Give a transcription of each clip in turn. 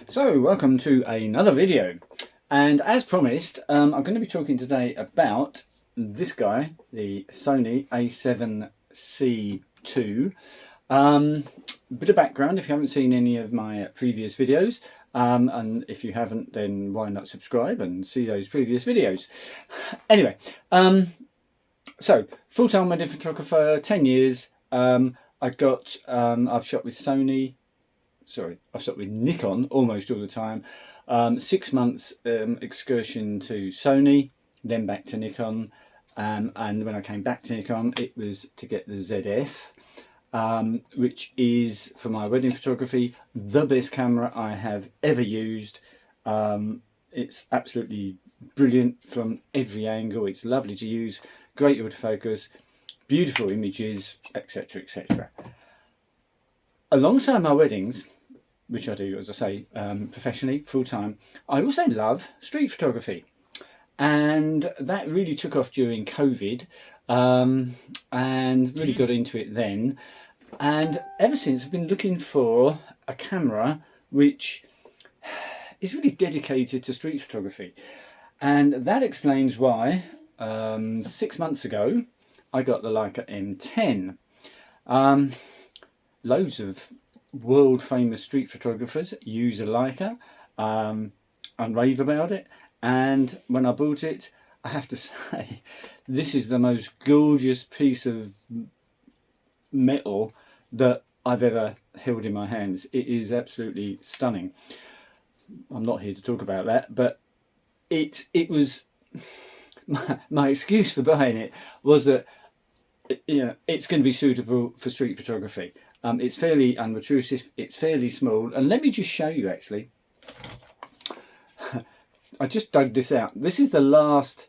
So welcome to another video, and as promised I'm going to be talking today about this guy, the Sony A7Cii II. Bit of background if you haven't seen any of my previous videos, and if you haven't, then why not subscribe and see those previous videos. Anyway, so full-time wedding photographer, 10 years. I've shot with I've shot with Nikon almost all the time. 6 months excursion to Sony, then back to Nikon, and when I came back to Nikon it was to get the ZF, which is, for my wedding photography, the best camera I have ever used. It's absolutely brilliant from every angle. It's lovely to use, great autofocus, beautiful images, etc, etc. Alongside my weddings, which I do, as I say, professionally, full-time, I also love street photography. And that really took off during COVID, and really got into it then. And ever since, I've been looking for a camera which is really dedicated to street photography. And that explains why 6 months ago I got the Leica M10. Loads of world famous street photographers use a Leica and rave about it, and when I bought it, I have to say, this is the most gorgeous piece of metal that I've ever held in my hands. It is absolutely stunning. I'm not here to talk about that, but it was my excuse for buying it was that, you know, it's going to be suitable for street photography. It's fairly unobtrusive, it's fairly small, and let me just show you actually. I just dug this out. This is the last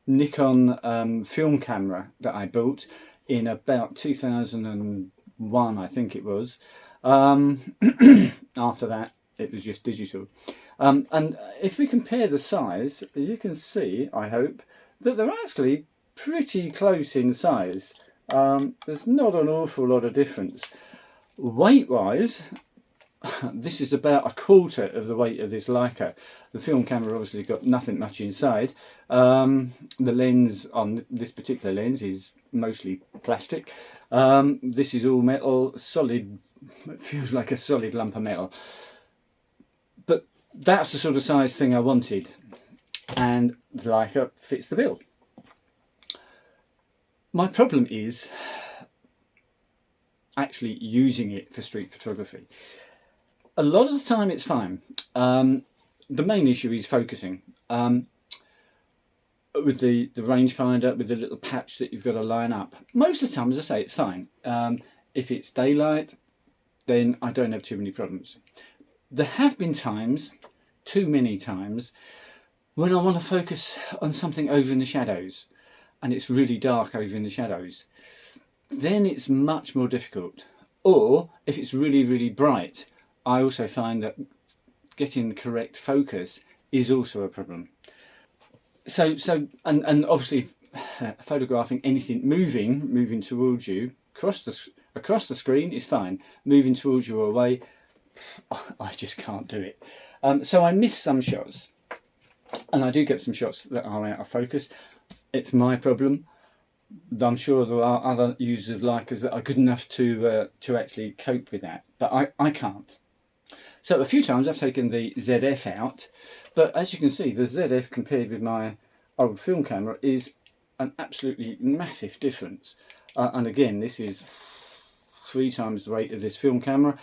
Nikon film camera that I bought in about 2001, I think it was. After that it was just digital. And if we compare the size, you can see, I hope, that they're actually pretty close in size. There's not an awful lot of difference. Weight wise, this is about a quarter of the weight of this Leica. The film camera obviously got nothing much inside. The lens on this particular lens is mostly plastic. This is all metal, solid, it feels like a solid lump of metal. But that's the sort of size thing I wanted, and the Leica fits the bill. My problem is actually using it for street photography. A lot of the time it's fine. The main issue is focusing. With the rangefinder, with the little patch that you've got to line up. Most of the time, as I say, it's fine. If it's daylight, then I don't have too many problems. There have been times, too many times, when I want to focus on something over in the shadows, and it's really dark over in the shadows. Then it's much more difficult. Or if it's really, really bright, I also find that getting the correct focus is also a problem. And obviously photographing anything moving towards you across the screen is fine. Moving towards you or away, I just can't do it. So I miss some shots, and I do get some shots that are out of focus. It's my problem. I'm sure there are other users of Leicas that are good enough to actually cope with that, but I can't. So a few times I've taken the ZF out, but as you can see, the ZF compared with my old film camera is an absolutely massive difference. And again, this is 3 times the weight of this film camera.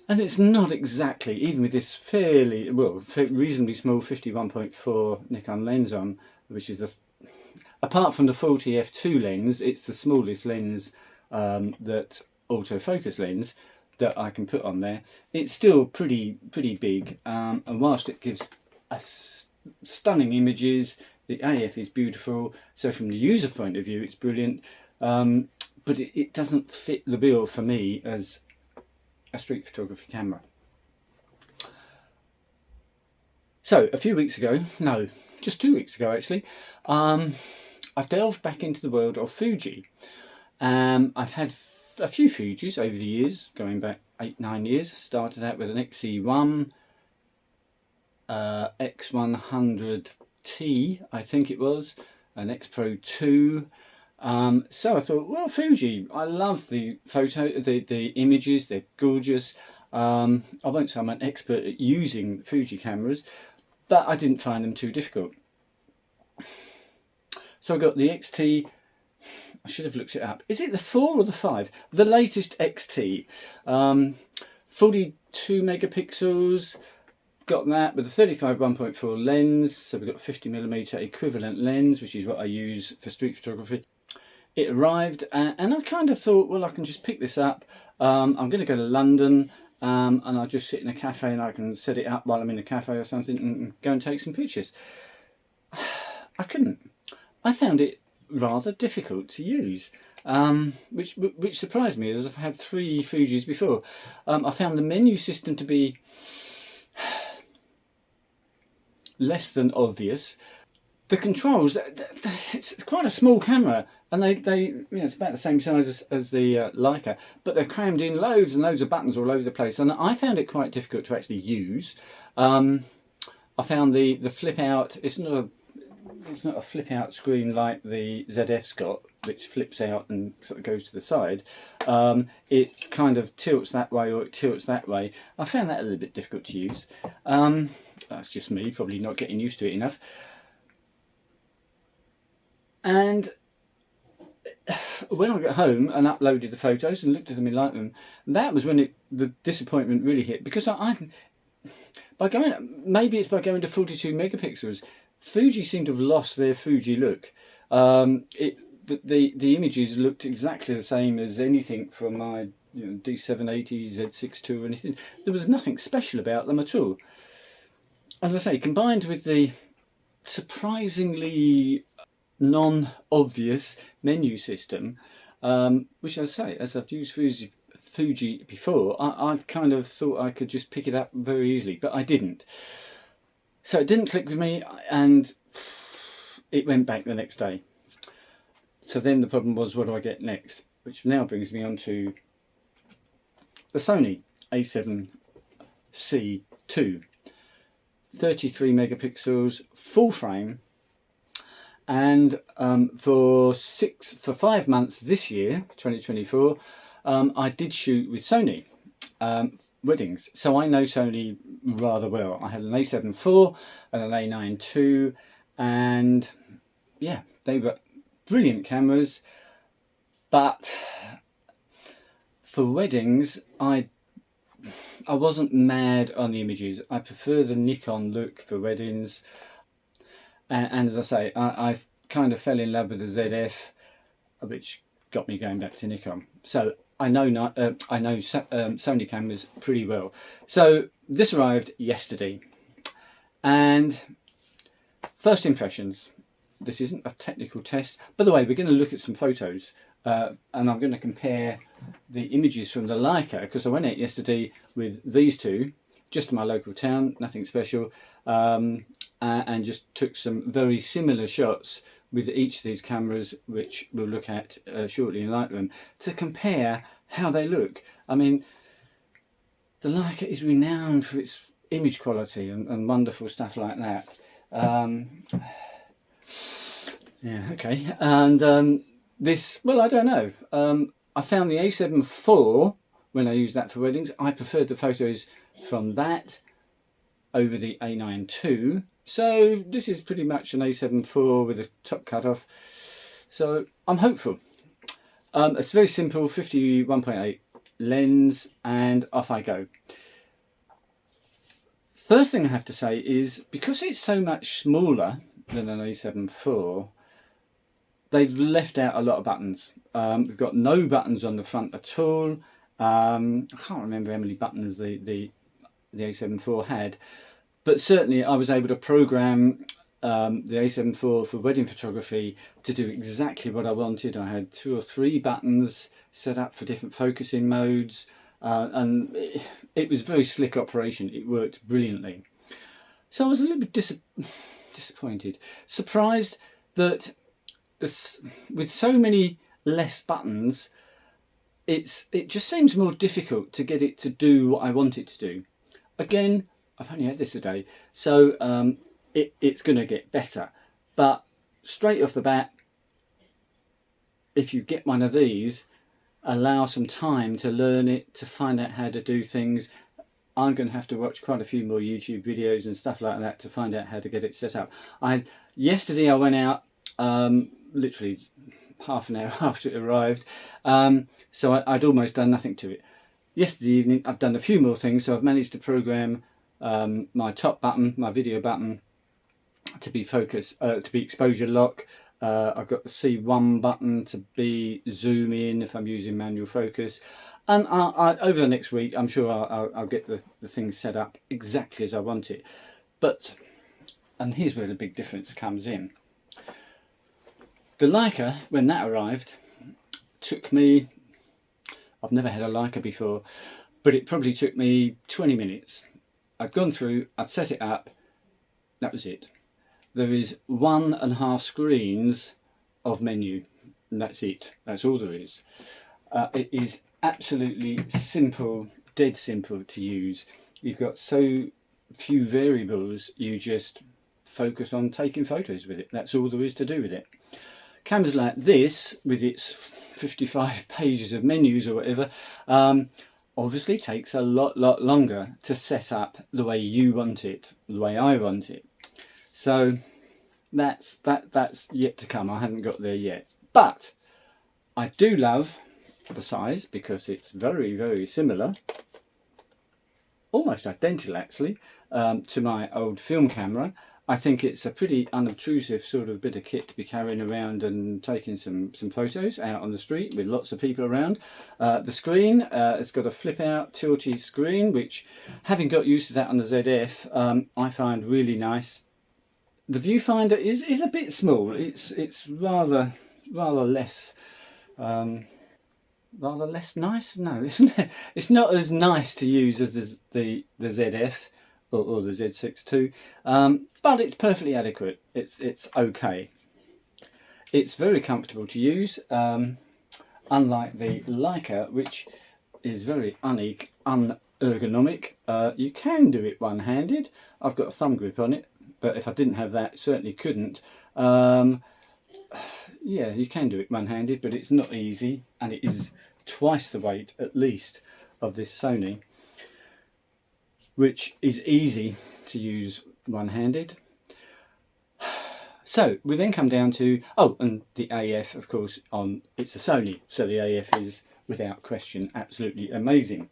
And it's not exactly, even with this fairly, well, reasonably small 51.4 Nikon lens on, which is apart from the 40 f2 lens, it's the smallest lens, that autofocus lens that I can put on there. It's still pretty big, and whilst it gives us stunning images, the AF is beautiful, so from the user point of view it's brilliant, but it doesn't fit the bill for me as a street photography camera. So a few weeks ago, no, just 2 weeks ago actually, I delved back into the world of Fuji. I've had a few Fujis over the years, going back 8-9 years. Started out with an XE1, X100T, I think it was, an X Pro 2. So I thought, well, Fuji, I love the the images, they're gorgeous. I won't say I'm an expert at using Fuji cameras, but I didn't find them too difficult. So I got the XT, I should have looked it up. Is it the 4 or the 5? The latest XT. 42 megapixels. Got that with a 35 1.4 lens. So we've got a 50mm equivalent lens, which is what I use for street photography. It arrived and I kind of thought, well, I can just pick this up. I'm going to go to London and I'll just sit in a cafe and I can set it up while I'm in a cafe or something and go and take some pictures. I couldn't. I found it rather difficult to use, which surprised me, as I've had 3 Fujis before. I found the menu system to be less than obvious. The controls, it's quite a small camera, and they you know, it's about the same size as the Leica, but they're crammed in loads and loads of buttons all over the place, and I found it quite difficult to actually use. I found the flip out, it's not a flip out screen like the ZF's got, which flips out and sort of goes to the side. It kind of tilts that way or it tilts that way. I found that a little bit difficult to use. That's just me, probably not getting used to it enough. And when I got home and uploaded the photos and looked at them in Lightroom, that was when the disappointment really hit, because maybe it's by going to 42 megapixels. Fuji seemed to have lost their Fuji look. The images looked exactly the same as anything from my D780, Z6 II or anything. There was nothing special about them at all. As I say, combined with the surprisingly non-obvious menu system, which, as I say, as I've used Fuji before, I kind of thought I could just pick it up very easily, but I didn't. So it didn't click with me, and it went back the next day. So then the problem was, what do I get next? Which now brings me on to the Sony A7Cii II. 33 megapixels, full frame, and for 5 months this year, 2024, I did shoot with Sony weddings, so I know Sony rather well. I had an A7 IV and an A9 II, and yeah, they were brilliant cameras, but for weddings I wasn't mad on the images. I prefer the Nikon look for weddings, and as I say, I kind of fell in love with the ZF, which got me going back to Nikon. So I know Sony cameras pretty well. So this arrived yesterday, and first impressions. This isn't a technical test. By the way, we're going to look at some photos, and I'm going to compare the images from the Leica, because I went out yesterday with these two, just to my local town, nothing special, and just took some very similar shots with each of these cameras, which we'll look at shortly in Lightroom, to compare how they look. I mean, the Leica is renowned for its image quality and wonderful stuff like that. Yeah, okay. And this, well, I don't know. I found the A7 IV when I used that for weddings. I preferred the photos from that over the A9 II. So this is pretty much an A7 IV with a top cutoff. So I'm hopeful. It's very simple, 51.8 lens, and off I go. First thing I have to say is, because it's so much smaller than an A7 IV, they've left out a lot of buttons. We've got no buttons on the front at all. I can't remember how many buttons the A7 IV had, but certainly I was able to program the A7 IV for wedding photography to do exactly what I wanted. I had 2 or 3 buttons set up for different focusing modes, and it was a very slick operation. It worked brilliantly. So I was a little bit disappointed, surprised that with so many less buttons, it just seems more difficult to get it to do what I want it to do. Again, I've only had this a day, so it's going to get better. But straight off the bat, if you get one of these, allow some time to learn it, to find out how to do things. I'm going to have to watch quite a few more YouTube videos and stuff like that to find out how to get it set up. Yesterday I went out, literally half an hour after it arrived, so I'd almost done nothing to it. Yesterday evening I've done a few more things, so I've managed to program my top button, my video button, to be focus, to be exposure lock. I've got the C1 button to be zoom in if I'm using manual focus, and over the next week I'm sure I'll get the things set up exactly as I want it. And here's where the big difference comes in. The Leica, when that arrived, took me, I've never had a Leica before, but it probably took me 20 minutes. I'd gone through, I'd set it up, that was it. There is 1.5 screens of menu, and that's it. That's all there is. It is absolutely simple, dead simple to use. You've got so few variables, you just focus on taking photos with it. That's all there is to do with it. Cameras like this, with its 55 pages of menus or whatever, obviously takes a lot longer to set up the way you want it, the way I want it. So that's yet to come. I haven't got there yet, but I do love the size because it's very similar, almost identical actually, to my old film camera. I think it's a pretty unobtrusive sort of bit of kit to be carrying around and taking some photos out on the street with lots of people around. The screen, it's got a flip out tilty screen, which, having got used to that on the ZF, I find really nice. The viewfinder is a bit small. It's rather less nice. No, it's not as nice to use as the ZF or the Z6 II, but it's perfectly adequate. It's okay. It's very comfortable to use, unlike the Leica, which is very unergonomic. You can do it one-handed. I've got a thumb grip on it, but if I didn't have that, certainly couldn't. Yeah, you can do it one-handed, but it's not easy, and it is twice the weight at least of this Sony, which is easy to use one-handed. So we then come down to, oh, and the AF, of course, it's a Sony, so the AF is without question absolutely amazing.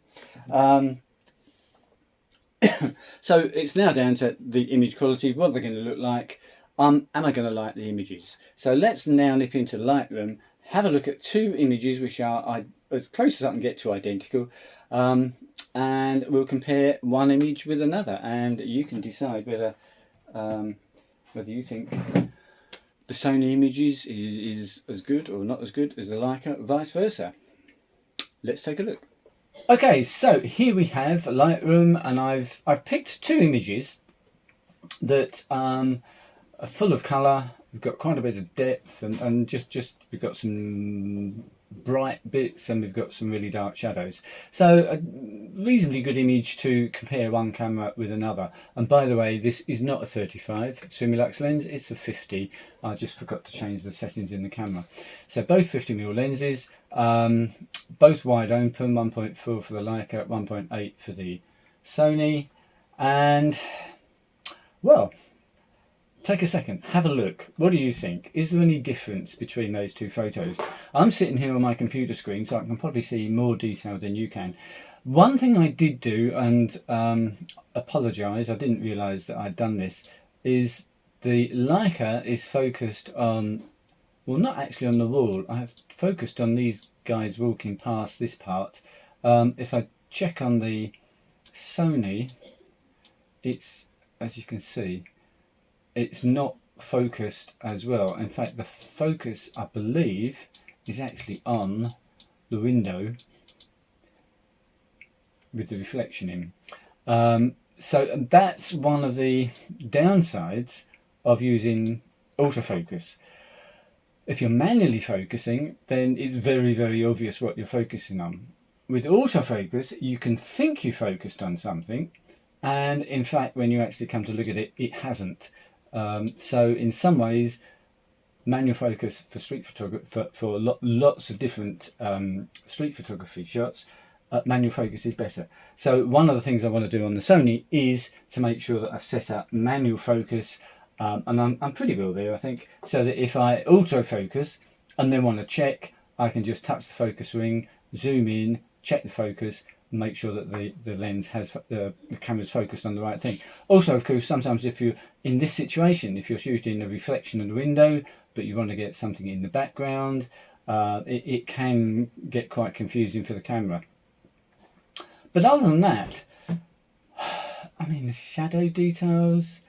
So it's now down to the image quality. What they're going to look like. Am I going to like the images? So let's now nip into Lightroom, have a look at two images which are as close as I can get to identical, and we'll compare one image with another, and you can decide whether you think the Sony images is as good or not as good as the Leica, vice versa. Let's take a look. Okay, so here we have Lightroom, and I've picked two images that are full of colour. We've got quite a bit of depth, and just we've got some bright bits, and we've got some really dark shadows. So a reasonably good image to compare one camera with another. And by the way, this is not a 35 Summilux lens, it's a 50. I just forgot to change the settings in the camera. So both 50mm lenses, both wide open, 1.4 for the Leica, 1.8 for the Sony. And well, take a second, have a look. What do you think? Is there any difference between those two photos? I'm sitting here on my computer screen, so I can probably see more detail than you can. One thing I did do, and apologise, I didn't realise that I'd done this, is the Leica is focused on, well, not actually on the wall. I have focused on these guys walking past this part. If I check on the Sony, it's, as you can see, it's not focused as well. In fact, the focus, I believe, is actually on the window with the reflection in. So that's one of the downsides of using autofocus. If you're manually focusing, then it's very, very obvious what you're focusing on. With autofocus, you can think you focused on something, and in fact, when you actually come to look at it, it hasn't. So in some ways, manual focus for street photography, for lots of different street photography shots, manual focus is better. So one of the things I want to do on the Sony is to make sure that I've set up manual focus, and I'm pretty well there, I think, so that if I autofocus and then want to check, I can just touch the focus ring, zoom in, check the focus, and make sure that the lens has the camera's focused on the right thing. Also, of course, sometimes if you're in this situation, if you're shooting a reflection in the window but you want to get something in the background, it can get quite confusing for the camera. But other than that, I mean, the shadow details,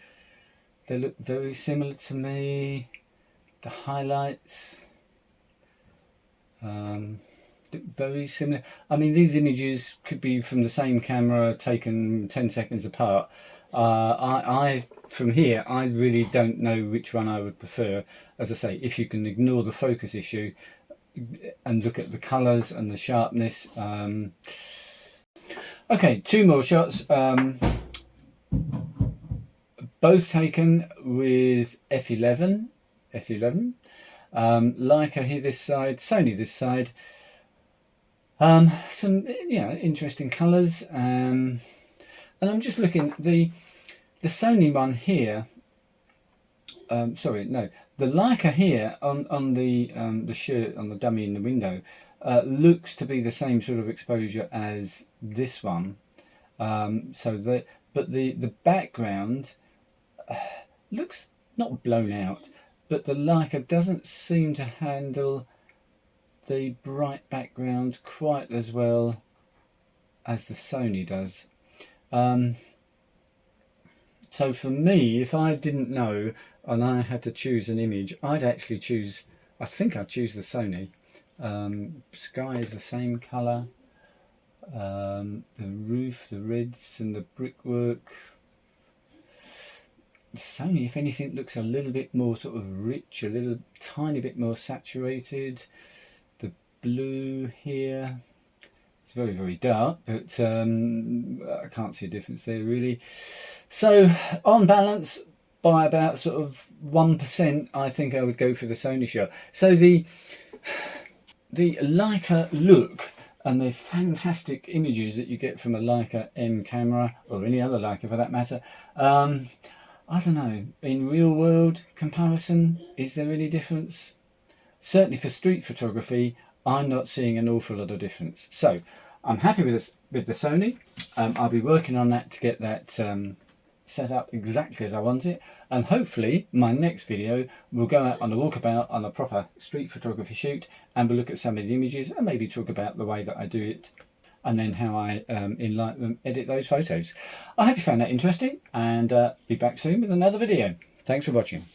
they look very similar to me. The highlights, very similar. I mean, these images could be from the same camera taken 10 seconds apart. From here, I really don't know which one I would prefer. As I say, if you can ignore the focus issue and look at the colours and the sharpness. Okay, two more shots, both taken with f11. Leica here this side, Sony this side. Some interesting colours, and I'm just looking the Sony one here. Sorry, no, the Leica here on the shirt, on the dummy in the window, looks to be the same sort of exposure as this one. But the background looks not blown out, but the Leica doesn't seem to handle the bright background quite as well as the Sony does. So for me, if I didn't know and I had to choose an image, I'd actually choose, I think I'd choose the Sony. Sky is the same colour, the roof, the reds and the brickwork. The Sony, if anything, looks a little bit more sort of rich, a little tiny bit more saturated. The blue here, it's very, very dark, but I can't see a difference there really. So on balance, by about sort of 1%, I think I would go for the Sony shot. So the Leica look and the fantastic images that you get from a Leica M camera, or any other Leica for that matter, I don't know, in real world comparison, is there any difference? Certainly for street photography, I'm not seeing an awful lot of difference. So I'm happy with the Sony. I'll be working on that to get that set up exactly as I want it, and hopefully my next video will go out on a walkabout on a proper street photography shoot, and we'll look at some of the images and maybe talk about the way that I do it, and then how I in Lightroom edit those photos. I hope you found that interesting, and be back soon with another video. Thanks for watching.